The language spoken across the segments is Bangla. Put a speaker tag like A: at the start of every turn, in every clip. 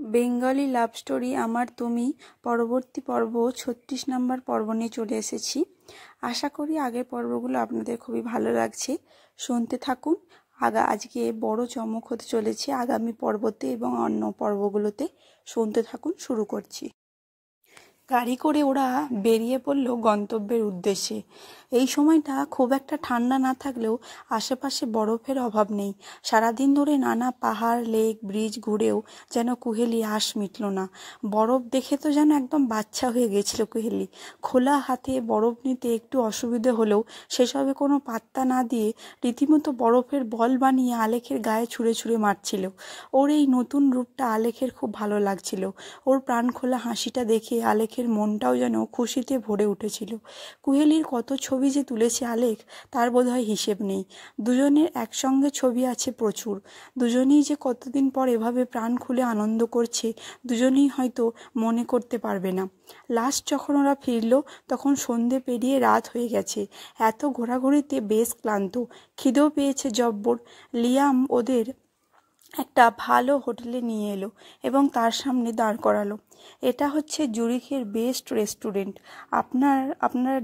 A: বেঙ্গলি লাভ স্টোরি আমার তুমি পরবর্তী পর্ব ৩৬ নম্বর পর্ব নিয়ে চলে এসেছি। আশা করি আগের পর্বগুলো আপনাদের খুবই ভালো লাগছে, শুনতে থাকুন। আজকে বড় চমক হতে চলেছে আগামী পর্বতে এবং অন্য পর্বগুলোতে, শুনতে থাকুন। শুরু করছি। গাড়ি করে ওরা বেরিয়ে পড়ল গন্তব্যের উদ্দেশ্যে। এই সময়টা খুব একটা ঠান্ডা না থাকলেও আশেপাশে বরফের অভাব নেই। সারাদিন ধরে নানা পাহাড়, লেক, ব্রিজ ঘুরেও যেন কুহেলি আশ মিটল না। বরফ দেখে তো যেন একদম বাচ্চা হয়ে গেছিল কুহেলি। খোলা হাতে বরফ নিতে একটু অসুবিধে হলেও সেসবে কোনো পাত্তা না দিয়ে রীতিমতো বরফের বল বানিয়ে আলেখের গায়ে ছুঁড়ে ছুঁড়ে মারছিল। ওর এই নতুন রূপটা আলেখের খুব ভালো লাগছিল। ওর প্রাণ খোলা হাসিটা দেখে আলেখের মনটাও যেন খুশিতে ভরে উঠেছিল। কুহেলির কত ছবি যে তুলেছে আলেখ, তার বোধহয় হিসেব নেই। দুজনের একসঙ্গে ছবি আছে প্রচুর। দুজনেই যে কতদিন পর এভাবে প্রাণ খুলে আনন্দ করছে দুজনেই হয়তো মনে করতে পারবে না। লাস্ট যখন ওরা ফিরল তখন সন্ধে পেরিয়ে রাত হয়ে গেছে। এত ঘোরাঘুরিতে বেশ ক্লান্ত, খিদেও পেয়েছে জব্বর। লিয়াম ওদের একটা ভালো হোটেলে নিয়ে এলো এবং তার সামনে দাঁড় করালো। এটা হচ্ছে জুরিখের বেস্ট রেস্টুরেন্ট। আপনারা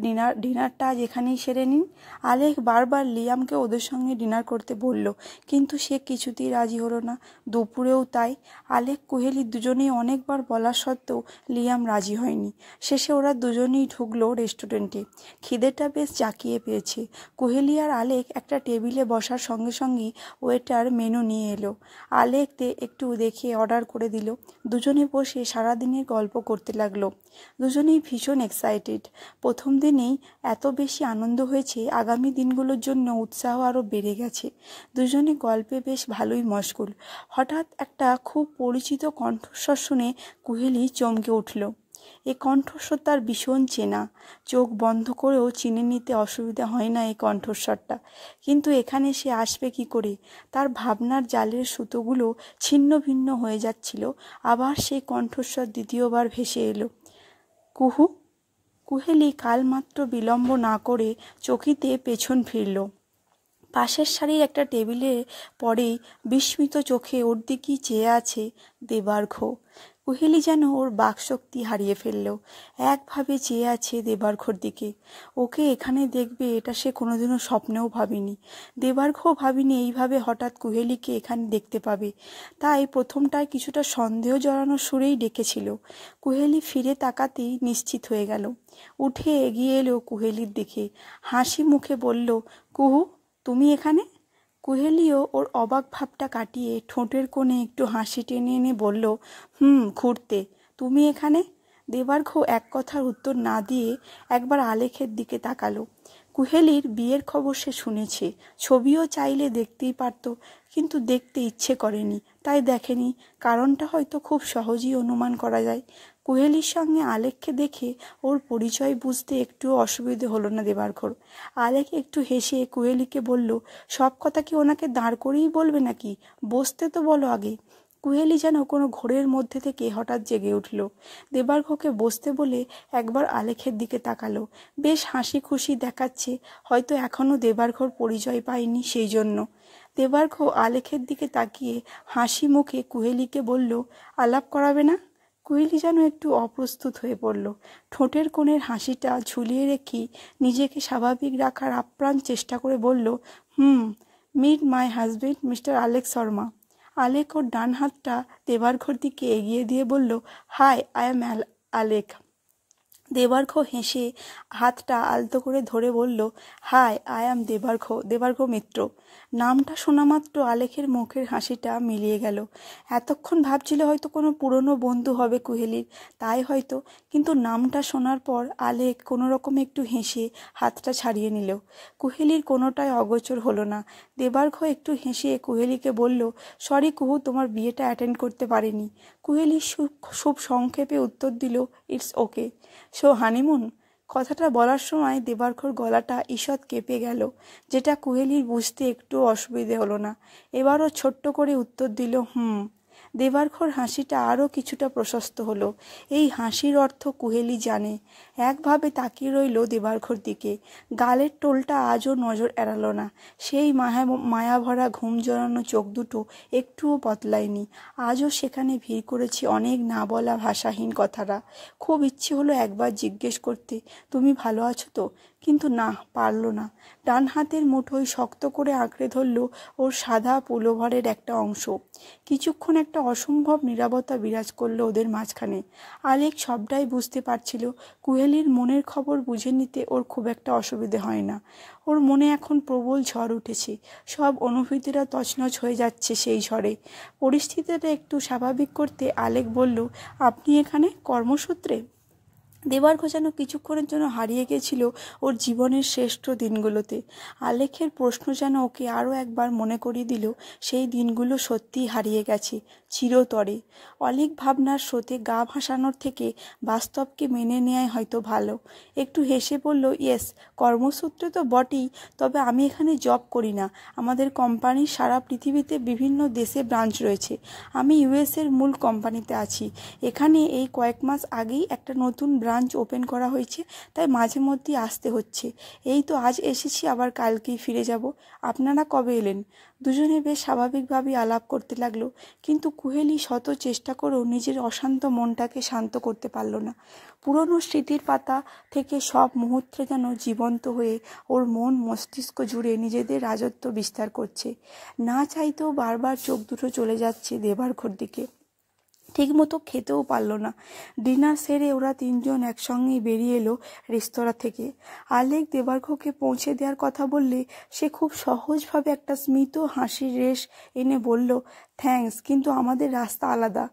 A: ডিনারটা আজ এখানেই সেরে নিন। আলেখ বারবার লিয়ামকে ওদের সঙ্গে ডিনার করতে বলল, কিন্তু সে কিছুতেই রাজি হলো না। দুপুরেও তাই। আলেখ কুহেলি দুজনেই অনেকবার বলা সত্ত্বেও লিয়াম রাজি হয়নি। শেষে ওরা দুজনেই ঢুকলো রেস্টুরেন্টে। খিদেটা বেশ জাঁকিয়ে পেয়েছে। কুহেলি আর আলেখ একটা টেবিলে বসার সঙ্গে সঙ্গেই ওয়েটার মেনু নিয়ে এলো। আলেখ একটু দেখে অর্ডার করে দিল। দুজনে বসে সারাদিনের গল্প করতে লাগলো। দুজনেই ভীষণ এক্সাইটেড। প্রথম দিনেই এত বেশি আনন্দ হয়েছে, আগামী দিনগুলোর জন্য উৎসাহ আরও বেড়ে গেছে। দুজনে গল্পে বেশ ভালোই মশগুল। হঠাৎ একটা খুব পরিচিত কণ্ঠস্বর শুনে কুহেলি চমকে উঠল। এ কণ্ঠস্বর তার ভীষণ চেনা। চোখ বন্ধ করেও চিনে নিতে অসুবিধা হয় না এই কণ্ঠস্বরটা। কিন্তু এখানে সে আসবে কি করে? তার ভাবনার জালের সুতোগুলো ছিন্ন ভিন্ন হয়ে যাচ্ছিল। আবার সেই কণ্ঠস্বর দ্বিতীয়বার ভেসে এলো। কুহু। কুহেলি কালমাত্র বিলম্ব না করে চকিতে পেছন ফিরল। পাশের সারির একটা টেবিলে পরেই বিস্মিত চোখে ওর দিকেই চেয়ে আছে দেবার্ঘ। কুহেলি যেন ওর বাকশক্তি হারিয়ে ফেলল। একভাবে চেয়ে আছে দেবার্ঘর দিকে। ওকে এখানে দেখবে এটা সে কোনোদিনও স্বপ্নেও ভাবেনি। দেবার্ঘও ভাবিনি এইভাবে হঠাৎ কুহেলিকে এখানে দেখতে পাবে। তাই প্রথমটায় কিছুটা সন্দেহ জড়ানো সুরেই ডেকেছিল। কুহেলি ফিরে তাকাতেই নিশ্চিত হয়ে গেল। উঠে এগিয়ে এলো কুহেলির দিকে, হাসি মুখে বলল, কুহু, তুমি এখানে? কুহেলিও ওর অবাক ভাবটা কাটিয়ে ঠোঁটের কোণে একটু হাসি টেনে এনে বলল, ঘুরতে। তুমি এখানে? দেবার্ঘ এক কথার উত্তর না দিয়ে একবার আলেখের দিকে তাকালো। কুহেলির বিয়ের খবর সে শুনেছে, ছবিও চাইলে দেখতেই পারত, কিন্তু দেখতে ইচ্ছে করেনি, তাই দেখেনি। কারণটা হয়তো খুব সহজেই অনুমান করা যায়। কুহেলির সঙ্গে আলেখকে দেখে ওর পরিচয় বুঝতে একটু অসুবিধে হলো না দেবার্ঘর। আলেখ একটু হেসে কুহেলিকে বলল, সব কথা কি ওনাকে দাঁড় করেই বলবে নাকি? বসতে তো বলো আগে। কুহেলি যেন কোনো ঘোরের মধ্যে থেকে হঠাৎ জেগে উঠল। দেবার্ঘকে বসতে বলে একবার আলেখের দিকে তাকালো। বেশ হাসি খুশি দেখাচ্ছে, হয়তো এখনও দেবার্ঘর পরিচয় পায়নি সেই জন্য। দেবার্ঘ আলেখের দিকে তাকিয়ে হাসি মুখে কুহেলিকে বলল, আলাপ করাবে না? কুহেলি যেন একটু অপ্রস্তুত হয়ে পড়ল। ঠোঁটের কোণের হাসিটা ঝুলিয়ে রেখেই নিজেকে স্বাভাবিক রাখার আপ্রাণ চেষ্টা করে বলল, meet my husband mister Alek Sharma. Alek ওর ডান হাতটা দেবার্ঘর দিকে এগিয়ে দিয়ে বলল, high, I am Alek. Debargha হেসে হাতটা আলতো করে ধরে বলল, হাই, আই এম দেবার্ঘ মিত্র। নামটা শোনা মাত্র আলেখের মুখের হাসিটা মিলিয়ে গেল। এতক্ষণ ভাবছিল হয়তো কোনো পুরনো বন্ধু হবে কুহেলির, তাই হয়তো। কিন্তু নামটা শোনার পর আলেখ কোনো রকম একটু হেসে হাতটা ছাড়িয়ে নিল। কুহেলির কোনোটাই অগোচর হলো না। দেবার্ঘ একটু হেসে কুহেলিকে বলল, সরি কুহু, তোমার বিয়েটা অ্যাটেন্ড করতে পারিনি। কুহেলি খুব সংক্ষেপে উত্তর দিল, ইটস ওকে। So honeymoon? কথাটা বলার সময় দেবার্ঘর গলাটা ঈষৎ কেঁপে গেল, যেটা কুহেলির বুঝতে একটু অসুবিধে হলো না। এবারও ছোট্ট করে উত্তর দিল, দেবার্ঘর হাসিটা আরও কিছুটা প্রশস্ত হলো। এই হাসির অর্থ কুহেলি জানে। একভাবে তাকিয়ে রইল দেবার্ঘর দিকে। গালের টোলটা আজও নজর এড়ালো না। সেই মায়াভরা ঘুম জড়ানো চোখ দুটো একটুও বদলায়নি। আজও সেখানে ভিড় করেছে অনেক না বলা ভাষাহীন কথাটা। খুব ইচ্ছে হলো একবার জিজ্ঞেস করতে, তুমি ভালো আছো তো? কিন্তু না, পারল না। ডান হাতের মুঠোয় শক্ত করে আঁকড়ে ধরল ওর সাদা পুলোভারের একটা অংশ। কিছুক্ষণ একটা অসম্ভব নীরবতা বিরাজ করলো ওদের মাঝখানে। আলেক সবটাই বুঝতে পারছিল। কুহেলির মনের খবর বুঝে নিতে ওর খুব একটা অসুবিধে হয় না। ওর মনে এখন প্রবল ঝড় উঠেছে। সব অনুভূতিরা তছনছ হয়ে যাচ্ছে সেই ঝড়ে। পরিস্থিতিটা একটু স্বাভাবিক করতে আলেক বলল, আপনি এখানে কর্মসূত্রে? দেবার্ঘ যেন কিছুক্ষণের জন্য হারিয়ে গেছিল ওর জীবনের শ্রেষ্ঠ দিনগুলোতে। আলেখের প্রশ্ন যেন ওকে আরও একবার মনে করিয়ে দিল সেই দিনগুলো সত্যিই হারিয়ে গেছে চিরতরে। অলিক ভাবনার স্রোতে গা ভাসানোর থেকে বাস্তবকে মেনে নেওয়াই হয়তো ভালো। একটু হেসে বলল, ইয়েস, কর্মসূত্রে তো বটেই, তবে আমি এখানে জব করি না। আমাদের কোম্পানির সারা পৃথিবীতে বিভিন্ন দেশে ব্রাঞ্চ রয়েছে। আমি ইউএসের মূল কোম্পানিতে আছি। এখানে এই কয়েক মাস আগেই একটা নতুন ব্রাঞ্চ ওপেন করা হয়েছে, তাই মাঝে মধ্যেই আসতে হচ্ছে। এই তো আজ এসেছি, আবার কালকেই ফিরে যাব। আপনারা কবে এলেন? দুজনে বেশ স্বাভাবিকভাবেই আলাপ করতে লাগলো, কিন্তু কুহেলি শত চেষ্টা করেও নিজের অশান্ত মনটাকে শান্ত করতে পারল না। পুরনো স্মৃতির পাতা থেকে সব মুহূর্তে যেন জীবন্ত হয়ে ওর মন মস্তিষ্ক জুড়ে নিজেদের রাজত্ব বিস্তার করছে। না চাইতেও বারবার চোখ দুটো চলে যাচ্ছে দেবার্ঘর দিকে। ঠিকমতো খেতেও পারল না। ডিনার সেরে ওরা তিনজন একসঙ্গেই বেরিয়ে এলো রেস্তোরাঁ থেকে। আলেক দেবার্ঘকে পৌঁছে দেওয়ার কথা বললে সে খুব সহজভাবে একটা স্মিত হাসির রেশ এনে বলল, থ্যাঙ্কস, কিন্তু আমাদের রাস্তা আলাদা।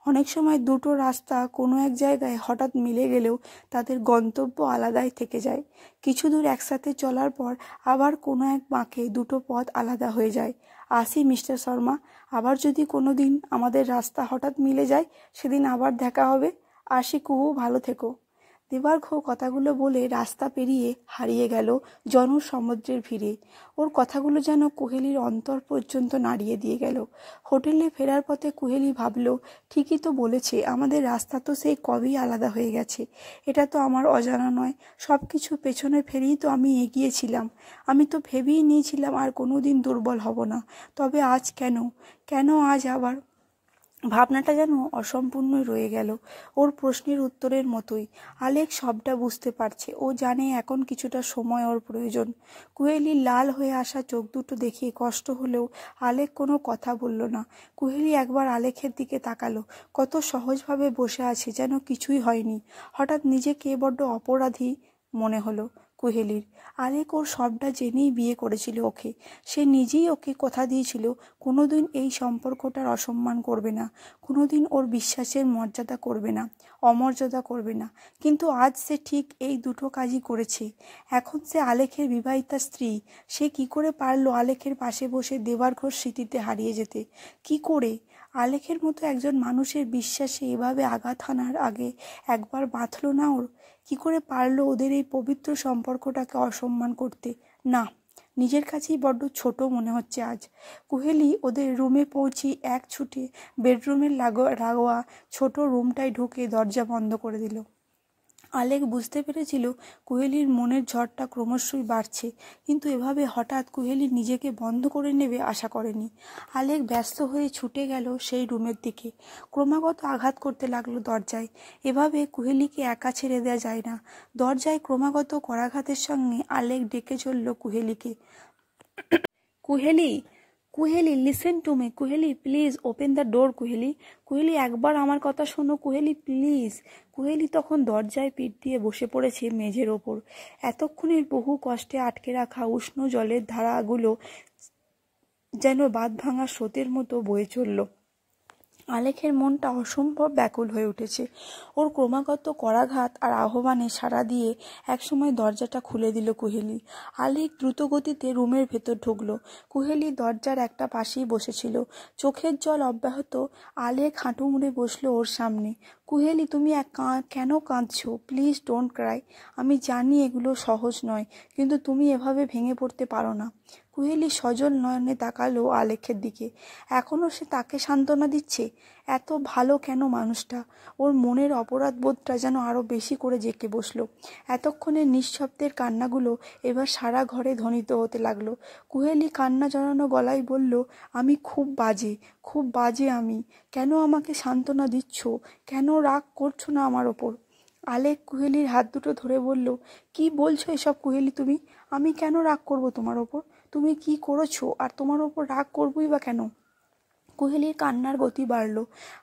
A: অনেক সময় দুটো রাস্তা কোনো এক জায়গায় হঠাৎ মিলে গেলেও তাদের গন্তব্য আলাদাই থেকে যায়। কিছু দূর একসাথে চলার পর আবার কোনো এক বাঁকে দুটো পথ আলাদা হয়ে যায়। আসি মিস্টার শর্মা, আবার যদি কোনো দিন আমাদের রাস্তা হঠাৎ মিলে যায় সেদিন আবার দেখা হবে। আসি কুহু, ভালো থেকো। দেবার্ঘ কথাগুলো বলে রাস্তা পেরিয়ে হারিয়ে গেল জনসমুদ্রের ভিড়ে। ওর কথাগুলো যেন কুহেলির অন্তর পর্যন্ত নাড়িয়ে দিয়ে গেল। হোটেলে ফেরার পথে কুহেলি ভাবল, ঠিকই তো বলেছে, আমাদের রাস্তা তো সেই কবেই আলাদা হয়ে গেছে। এটা তো আমার অজানা নয়। সব কিছু পেছনে ফেরেই তো আমি এগিয়েছিলাম। আমি তো ভেবেই নিয়েছিলাম আর কোনো দিন দুর্বল হব না। তবে আজ কেন আজ আবার? ভাবনাটা যেন অসম্পূর্ণই রয়ে গেল। ওর প্রশ্নের উত্তরের মতোই। আলেক সবটা বুঝতে পারছে। ও জানে এখন কিছুটা সময় ওর প্রয়োজন। কুহেলির লাল হয়ে আসা চোখ দুটো দেখে কষ্ট হলেও আলেক কোনো কথা বলল না। কুহেলি একবার আলেকের দিকে তাকালো। কত সহজভাবে বসে আছে, যেন কিছুই হয়নি। হঠাৎ নিজেকে বড্ড অপরাধী মনে হলো কুহেলির। আলেক ওর সবটা জেনেই বিয়ে করেছিল ওকে। সে নিজেই ওকে কথা দিয়েছিল কোনোদিন এই সম্পর্কটার অসম্মান করবে না, কোনোদিন ওর বিশ্বাসের মর্যাদা করবে না, অমর্যাদা করবে না। কিন্তু আজ সে ঠিক এই দুটো কাজই করেছে। এখন সে আলেকের বিবাহিতা স্ত্রী। সে কি করে পারলো আলেকের পাশে বসে দেবার্ঘর স্মৃতিতে হারিয়ে যেতে? কি করে? আলেকের মতো একজন মানুষের বিশ্বাসে এভাবে আঘাত হানার আগে একবার বাঁধল না ওর? কি করে পারলো ওদের এই পবিত্র সম্পর্কটাকে অসম্মান করতে? না, নিজের কাছেই বড্ড ছোট মনে হচ্ছে আজ। কুহেলি ওদের রুমে পৌঁছে এক ছুটে বেডরুমের লাগোয়া ছোট রুমটায় ঢুকে দরজা বন্ধ করে দিল। আলেক বুঝতে পেরেছিল কুহেলির মনের ঝড়টা ক্রমশই বাড়ছে, কিন্তু এভাবে হঠাৎ কুহেলি নিজেকে বন্ধ করে নেবে আশা করেনি। আলেক ব্যস্ত হয়ে ছুটে গেল সেই রুমের দিকে। ক্রমাগত আঘাত করতে লাগলো দরজায়। এভাবে কুহেলিকে একা ছেড়ে দেওয়া যায় না। দরজায় ক্রমাগত করাঘাতের সঙ্গে আলেক ডেকে চলল কুহেলিকে, Kuheli, Kuheli, listen to me, Kuheli please open the door, Kuheli, Kuheli একবার আমার কথা শোনো, কুহেলি প্লিজ। কুহেলি তখন দরজায় পিঠ দিয়ে বসে পড়েছে মেঝের ওপর। এতক্ষণের বহু কষ্টে আটকে রাখা উষ্ণ জলের ধারাগুলো যেন বাঁধ ভাঙা স্রোতের মতো বয়ে চলল। আলেকের মনটা অসম্ভব ব্যাকুল হয়ে উঠেছে। ওর ক্রমাগত করাঘাত আর আহ্বানে সাড়া দিয়ে একসময় দরজাটা খুলে দিল কুহেলি। আলেক দ্রুত গতিতে রুমের ভেতর ঢুকলো। কুহেলি দরজার একটা পাশেই বসেছিল, চোখের জল অব্যাহত। আলেক হাঁটু মুড়ে বসলো ওর সামনে। কুহেলি, তুমি কেন কাঁদছো? Please don't Cry. আমি জানি এগুলো সহজ নয়, কিন্তু তুমি এভাবে ভেঙে পড়তে পারো না। কুহেলি সজল নয়নে তাকালো আলেখের দিকে। এখনও সে তাকে সান্ত্বনা দিচ্ছে? এত ভালো কেন মানুষটা? ওর মনের অপরাধ বোধটা যেন আরও বেশি করে জেঁকে বসলো। এতক্ষণের নিঃশব্দের কান্নাগুলো এবার সারা ঘরে ধ্বনিত হতে লাগলো। কুহেলি কান্না জড়ানো গলায় বলল, আমি খুব বাজে, খুব বাজে আমি। কেন আমাকে সান্ত্বনা দিচ্ছ? কেন রাগ করছো না আমার ওপর? আলেক কুহেলির হাত দুটো ধরে বলল, কি বলছো এসব কুহেলি তুমি? আমি কেন রাগ করব তোমার ওপর? তুমি কি করেছো আর তোমার ওপর রাগ করবই বা কেন? কুহেলির কান্নার গতি বাড়ল।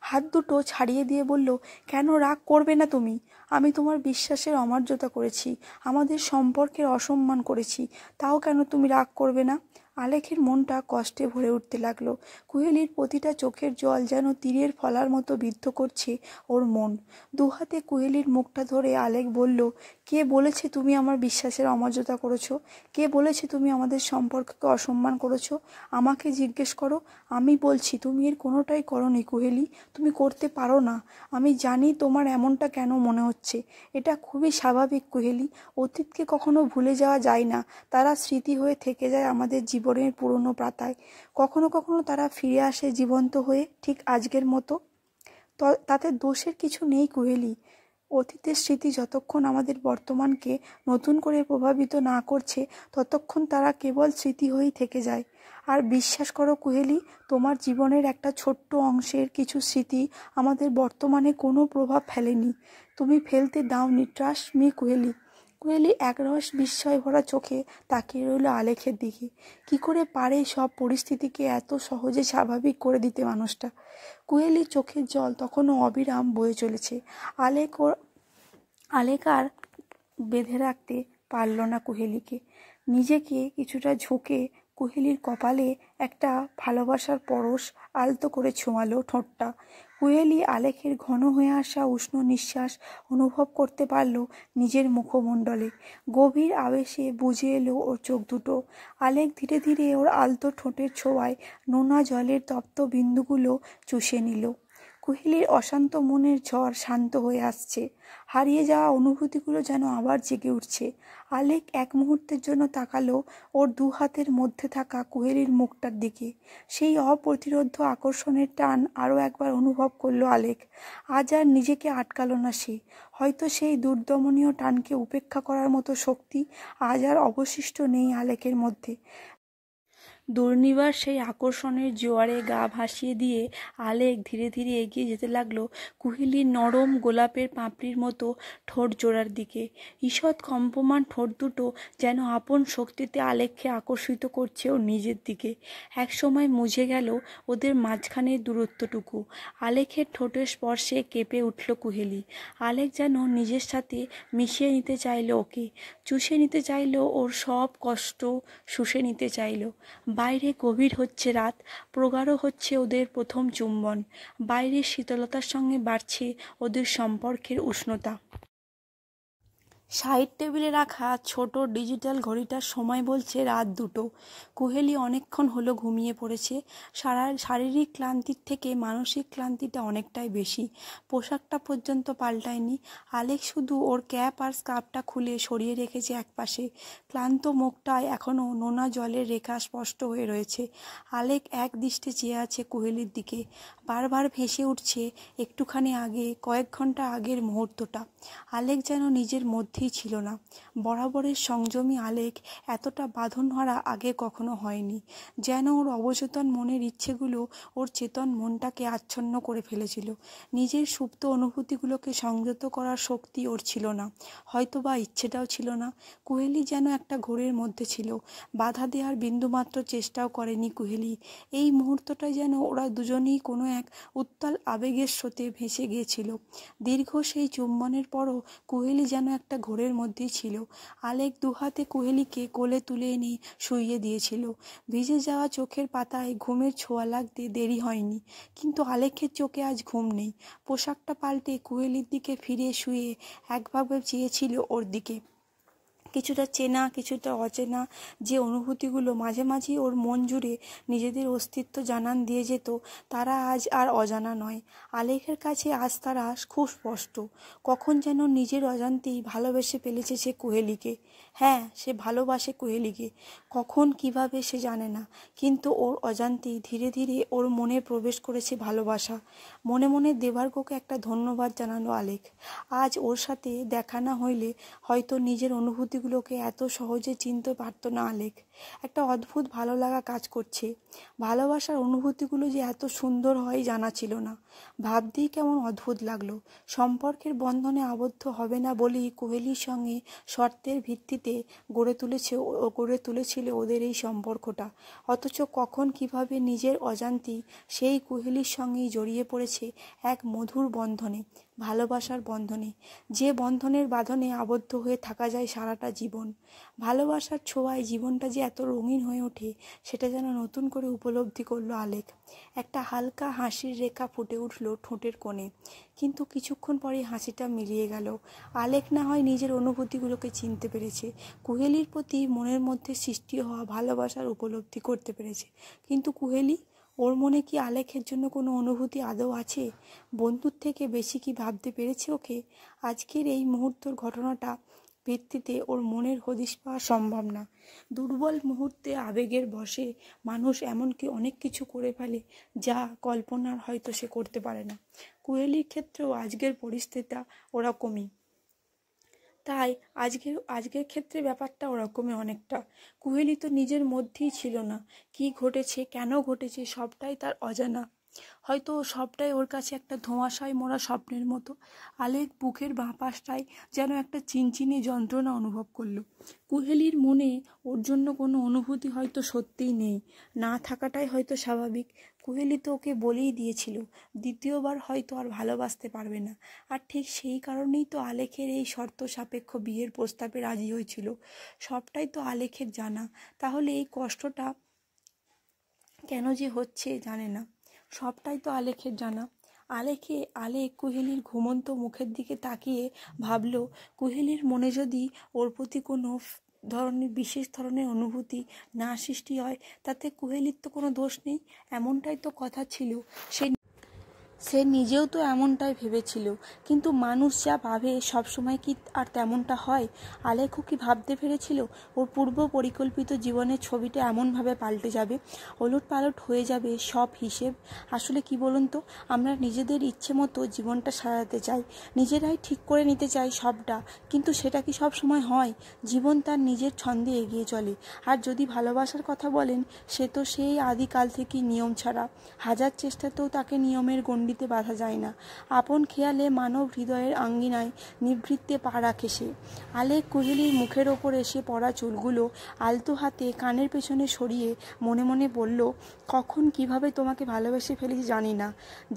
A: হাত দুটো ছাড়িয়ে দিয়ে বলল, কেন রাগ করবে না তুমি? আমি তোমার বিশ্বাসের অমার্যতা করেছি, আমাদের সম্পর্কের অসম্মান করেছি, তাও কেন তুমি রাগ করবে না? আলেখের মনটা কষ্টে ভরে উঠতে লাগলো। কুহেলির প্রতিটা চোখের জল যেন তীরের ফলার মতো বিদ্ধ করছে ওর মন। দুহাতে কুহেলির মুখটা ধরে আলেক বলল, কে বলেছে তুমি আমার বিশ্বাসের অমর্যাদা করেছো? কে বলেছে তুমি আমাদের সম্পর্ককে অসম্মান করেছো? আমাকে জিজ্ঞেস করো। আমি বলছি তুমি এর কোনোটাই করোনি কুহেলি, তুমি করতে পারো না। আমি জানি তোমার এমনটা কেন মনে হচ্ছে। এটা খুবই স্বাভাবিক কুহেলি। অতীতকে কখনো ভুলে যাওয়া যায় না, তারা স্মৃতি হয়ে থেকে যায় আমাদের জীবনের পুরনো পাতায়। কখনো কখনো তারা ফিরে আসে জীবন্ত হয়ে, ঠিক আজকের মতো। তাতে দোষের কিছু নেই কুহেলি। অতীতের স্মৃতি যতক্ষণ আমাদের বর্তমানকে নতুন করে প্রভাবিত না করছে, ততক্ষণ তারা কেবল স্মৃতি হয়েই থেকে যায়। আর বিশ্বাস করো কুহেলি, তোমার জীবনের একটা ছোট্ট অংশের কিছু স্মৃতি আমাদের বর্তমানে কোনো প্রভাব ফেলেনি। তুমি ফেলতে দাওনি, ট্রাস্ট মি কুহেলি। কুহেলি একরস বিস্ময় ভরা চোখে তাকিয়ে রইল আলেখের দিকে। কি করে পারে সব পরিস্থিতিকে এত সহজে স্বাভাবিক করে দিতে মানুষটা? কুহেলির চোখের জল তখনও অবিরাম বয়ে চলেছে। আলেক আর বেঁধে রাখতে পারল না কুহেলিকে। নিজেকে কিছুটা ঝুঁকে কুহেলির কপালে একটা ভালোবাসার পরশ আলতো করে ছোঁয়ালো ঠোঁটটা। কুহেলি আলেকের ঘন হয়ে আসা উষ্ণ নিঃশ্বাস অনুভব করতে পারল নিজের মুখমণ্ডলে। গভীর আবেশে বুঝে এলো ওর চোখ দুটো। আলেক ধীরে ধীরে ওর আলতো ঠোঁটের ছোঁয়ায় নোনা জলের তপ্ত বিন্দুগুলো চুষে নিল। কুহেলির অশান্ত মনের ঝড় শান্ত হয়ে আসছে। হারিয়ে যাওয়া অনুভূতিগুলো যেন আবার জেগে উঠছে। আলেক এক মুহূর্তের জন্য তাকালো ওর দু হাতের মধ্যে থাকা কুহেলির মুখটার দিকে। সেই অপ্রতিরোধ্য আকর্ষণের টান আরও একবার অনুভব করলো আলেক। আজ আর নিজেকে আটকালো না সে। হয়তো সেই দুর্দমনীয় টানকে উপেক্ষা করার মতো শক্তি আজ আর অবশিষ্ট নেই আলেকের মধ্যে। দুর্নিবার সেই আকর্ষণের জোয়ারে গা ভাসিয়ে দিয়ে আলেক ধীরে ধীরে এগিয়ে যেতে লাগলো কুহেলির নরম গোলাপের পাপড়ির মতো ঠোঁট জোড়ার দিকে। ঈষৎ কম্পমান ঠোঁট দুটো যেন আপন শক্তিতে আলেককে আকর্ষিত করছে ওর নিজের দিকে। একসময় মুছে গেল ওদের মাঝখানের দূরত্বটুকু। আলেকের ঠোঁটের স্পর্শে কেঁপে উঠল কুহেলি। আলেক যেন নিজের সাথে মিশিয়ে নিতে চাইল ওকে, চুষে নিতে চাইল ওর সব কষ্ট, শুষে নিতে চাইল। বাইরে গভীর হচ্ছে রাত, প্রগাঢ় হচ্ছে ওদের প্রথম চুম্বন। বাইরের শীতলতার সঙ্গে বাড়ছে ওদের সম্পর্কের উষ্ণতা। সাইড টেবিলে রাখা ছোট ডিজিটাল ঘড়িটার সময় বলছে রাত 2টো। কুহেলি অনেকক্ষণ হলো ঘুমিয়ে পড়েছে। শারীরিক ক্লান্তির থেকে মানসিক ক্লান্তিটা অনেকটাই বেশি। পোশাকটা পর্যন্ত পাল্টায়নি। আলেক শুধু ওর ক্যাপ আর স্কার্ফটা খুলে সরিয়ে রেখেছে একপাশে। ক্লান্ত মুখটায় এখনও নোনা জলের রেখা স্পষ্ট হয়ে রয়েছে। আলেক এক দৃষ্টে চেয়ে আছে কুহেলির দিকে। বারবার ভেসে উঠছে একটুখানি আগে, কয়েক ঘন্টা আগের মুহূর্তটা। আলেক যেন নিজের মধ্যেই ছিল না। বরাবরের সংযমী আলেক এতটা বাঁধনহারা আগে কখনো হয়নি। যেন ওর অবচেতন মনের ইচ্ছেগুলো ওর চেতন মনটাকে আচ্ছন্ন করে ফেলেছিল। নিজের সুপ্ত অনুভূতিগুলোকে সংযত করার শক্তি ওর ছিল না, হয়তো বা ইচ্ছেটাও ছিল না। কুহেলি যেন একটা ঘোরের মধ্যে ছিল, বাধা দেওয়ার বিন্দুমাত্র চেষ্টাও করেনি কুহেলি। এই মুহূর্তটাই যেন ওরা দুজনেই কোনো এক উত্তাল আবেগের স্রোতে ভেসে গিয়েছিল। দীর্ঘ সেই চুম্বনের পরও কুহেলি যেন একটা ঘোরের মধ্যেই ছিল। আলেক দুহাতে কুহেলিকে কোলে তুলে এনে শুইয়ে দিয়েছিল। ভিজে যাওয়া চোখের পাতায় ঘুমের ছোঁয়া লাগতে দেরি হয়নি, কিন্তু আলেকের চোখে আজ ঘুম নেই। পোশাকটা পাল্টে কুহেলির দিকে ফিরে শুয়ে একভাবে চেয়েছিল ওর দিকে। কিছুটা চেনা কিছুটা অচেনা যে অনুভূতিগুলো মাঝে মাঝেই ওর মন জুড়ে নিজেদের অস্তিত্ব জানান দিয়ে যেত, তারা আজ আর অজানা নয়। আলেখের কাছে আজ তারা খুব স্পষ্ট। কখন যেন নিজের অজান্তেই ভালোবেসে ফেলেছে সে কুহেলিকে। হ্যাঁ, সে ভালোবাসে কুহেলিকে, কখন কিভাবে সে জানে না, কিন্তু ওর অজান্তেই ধীরে ধীরে ওর মনে প্রবেশ করেছে ভালোবাসা। মনে মনে দেবার্গকে একটা ধন্যবাদ জানালো আলেখ। আজ ওর সাথে দেখা না হইলে হয়তো নিজের অনুভূতিগুলোকে এত সহজে চিনতে পারত না আলেখ। একটা অদ্ভুত ভালো লাগা কাজ করছে। ভালোবাসার অনুভূতিগুলো যে এত সুন্দর হয় জানা ছিল না। ভাবতেই কেমন অদ্ভুত লাগলো। সম্পর্কের বন্ধনে আবদ্ধ হবে না বলেই কুহেলির সঙ্গে শর্তের ভিত্তিতে গড়ে তুলেছিল ওদের এই সম্পর্কটা। অথচ কখন কিভাবে নিজের অজান্তেই সেই কুহেলির সঙ্গেই জড়িয়ে পড়েছে এক মধুর বন্ধনে, ভালোবাসার বন্ধনে, যে বন্ধনের বাঁধনে আবদ্ধ হয়ে থাকা যায় সারাটা জীবন। ভালোবাসার ছোঁয়ায় জীবনটা যে এত রঙিন হয়ে ওঠে সেটা যেন নতুন করে উপলব্ধি করলো আলেখ। একটা হালকা হাসির রেখা ফুটে উঠল ঠোঁটের কোণে, কিন্তু কিছুক্ষণ পরেই হাসিটা মিলিয়ে গেল। আলেখ না হয় নিজের অনুভূতিগুলোকে চিনতে পেরেছে, কুহেলির প্রতি মনের মধ্যে সৃষ্টি হওয়া ভালোবাসার উপলব্ধি করতে পেরেছে, কিন্তু কুহেলি, ওর মনে কি আলেখের জন্য কোনো অনুভূতি আদৌ আছে? বন্ধুর থেকে বেশি কি ভাবতে পেরেছে ওকে? আজকের এই মুহূর্তের ঘটনাটা ভিত্তিতে ওর মনের হদিশ পাওয়া সম্ভব না। দুর্বল মুহূর্তে আবেগের বশে মানুষ এমনকি অনেক কিছু করে ফেলে যা কল্পনার হয়তো সে করতে পারে না। কুহেলির ক্ষেত্রেও আজকের পরিস্থিতিটা ওরকমই। তাই আজকের ক্ষেত্রে ব্যাপারটা ওরকমই অনেকটা। কুহেলি তো নিজের মধ্যেই ছিল না। কি ঘটেছে, কেন ঘটেছে, সবটাই তার অজানা। হয়তো সবটাই ওর কাছে একটা ধোঁয়াশায় মোড়া স্বপ্নের মতো। আলেখ বুকের বাঁ পাশটায় যেন একটা চিনচিনি যন্ত্রণা অনুভব করলো। কুহেলির মনে ওর জন্য কোনো অনুভূতি হয়তো সত্যিই নেই, না থাকাটাই হয়তো স্বাভাবিক। কুহেলি তো ওকে বলেই দিয়েছিল দ্বিতীয়বার হয়তো আর ভালোবাসতে পারবে না। আর ঠিক সেই কারণেই তো আলেখের এই শর্ত সাপেক্ষ বিয়ের প্রস্তাবে রাজি হয়েছিল। সবটাই তো আলেখের জানা। তাহলে এই কষ্টটা কেন যে হচ্ছে জানে না। সবটাই তো আলেখের জানা। আলেখ কুহেলির ঘুমন্ত মুখের দিকে তাকিয়ে ভাবল, কুহেলির মনে যদি ওর প্রতি কোনো বিশেষ ধরনের অনুভূতি না সৃষ্টি হয়, তাতে কুহেলির তো কোনো দোষ নেই। এমনটাই তো কথা ছিল। সে নিজেও তো এমনটাই ভেবেছিল, কিন্তু মানুষ যা ভাবে সবসময় কি আর তেমনটা হয়? আলেখও কি ভাবতে পেরেছিল ওর পূর্ব পরিকল্পিত জীবনের ছবিটা এমনভাবে পাল্টে যাবে, ওলটপালট হয়ে যাবে সব হিসেব? আসলে কি বলুন তো, আমরা নিজেদের ইচ্ছে মতো জীবনটা সাজাতে চাই, নিজেরাই ঠিক করে নিতে চাই সবটা, কিন্তু সেটা কি সব সময় হয়? জীবন তার নিজের ছন্দে এগিয়ে চলে। আর যদি ভালোবাসার কথা বলেন, সে তো সেই আদিকাল থেকেই নিয়ম ছাড়া। হাজার চেষ্টাতেও তাকে নিয়মের গণ্ডিতে বাঁধা যায় না। আপন খেয়ালে মানব হৃদয়ের আঙ্গিনায় নিভৃতে পা রাখে সে। আলেখ কুহেলির মুখের ওপর এসে পড়া চুলগুলো আলতো হাতে কানের পেছনে সরিয়ে মনে মনে বলল, কখন কিভাবে তোমাকে ভালোবেসে ফেলেছি জানি না,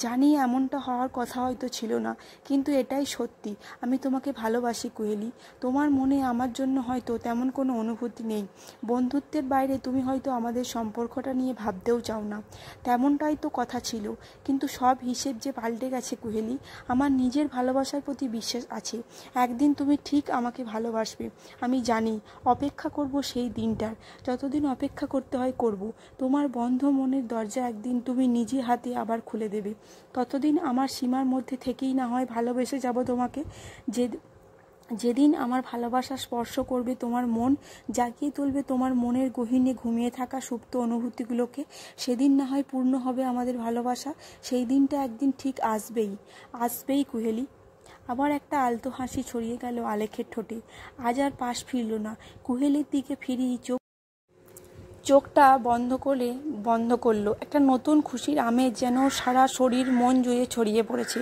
A: জানি এমনটা হওয়ার কথা হয়তো ছিল না, কিন্তু এটাই সত্যি, আমি তোমাকে ভালোবাসি কুহেলি। তোমার মনে আমার জন্য হয়তো তেমন কোনো অনুভূতি নেই। বন্ধুত্বের বাইরে তুমি হয়তো আমাদের সম্পর্কটা নিয়ে ভাবতেও চাও না, তেমনটাই তো কথা ছিল, কিন্তু সব হিসেব যে পাল্টে গেছে কুহেলি। আমার নিজের ভালোবাসার প্রতি বিশ্বাস আছে, একদিন তুমি ঠিক আমাকে ভালোবাসবে, আমি জানি। অপেক্ষা করব সেই দিনটার, যতদিন অপেক্ষা করতে হয় করব। তোমার বন্ধ মনের দরজা একদিন তুমি নিজে হাতে আবার খুলে দেবে। ততদিন আমার সীমার মধ্যে থেকেই না হয় ভালোবেসে যাব তোমাকে। যেদিন আমার ভালোবাসা স্পর্শ করবে তোমার মন, জাগিয়ে তুলবে তোমার মনের গহীনে ঘুমিয়ে থাকা সুপ্ত অনুভূতিগুলোকে, সেদিন না হয় পূর্ণ হবে আমাদের ভালোবাসা। সেই দিনটা একদিন ঠিক আসবেই কুহেলি। আবার একটা আলতো হাসি ছড়িয়ে গেল আলেখের ঠোঁটে। আজ আর পাশ ফিরল না। কুহেলির দিকে ফিরেই চোখটা বন্ধ করলো। একটা নতুন খুশির আমেজ যেন সারা শরীর মন জুড়ে ছড়িয়ে পড়েছে।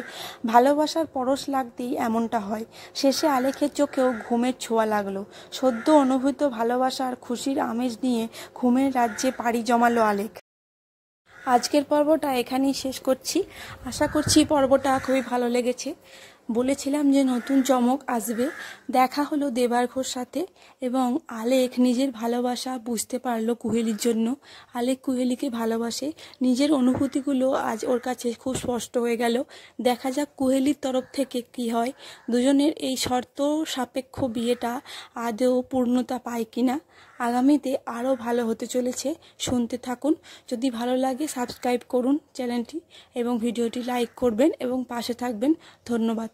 A: ভালোবাসার পরশ লাগতেই এমনটা হয়। শেষে আলেখের চোখেও ঘুমের ছোঁয়া লাগলো। সদ্য অনুভূত ভালোবাসার খুশির আমেজ নিয়ে ঘুমের রাজ্যে পাড়ি জমালো আলেখ। আজকের পর্বটা এখানেই শেষ করছি। আশা করছি পর্বটা খুবই ভালো লেগেছে। বলেছিলাম যে নতুন চমক আসবে। দেখা হলো দেবার্ঘর সাথে এবং আলেক নিজের ভালোবাসা বুঝতে পারলো কুহেলির জন্য। আলেক কুহেলিকে ভালোবাসে, নিজের অনুভূতিগুলো আজ ওর কাছে খুব স্পষ্ট হয়ে গেল। দেখা যাক কুহেলির তরফ থেকে কি হয়, দুজনের এই শর্ত সাপেক্ষ বিয়েটা আদৌ পূর্ণতা পায় কিনা। আগামীতে আরও ভালো হতে চলেছে, শুনতে থাকুন। যদি ভালো লাগে সাবস্ক্রাইব করুন চ্যানেলটি এবং ভিডিওটি লাইক করবেন এবং পাশে থাকবেন। ধন্যবাদ।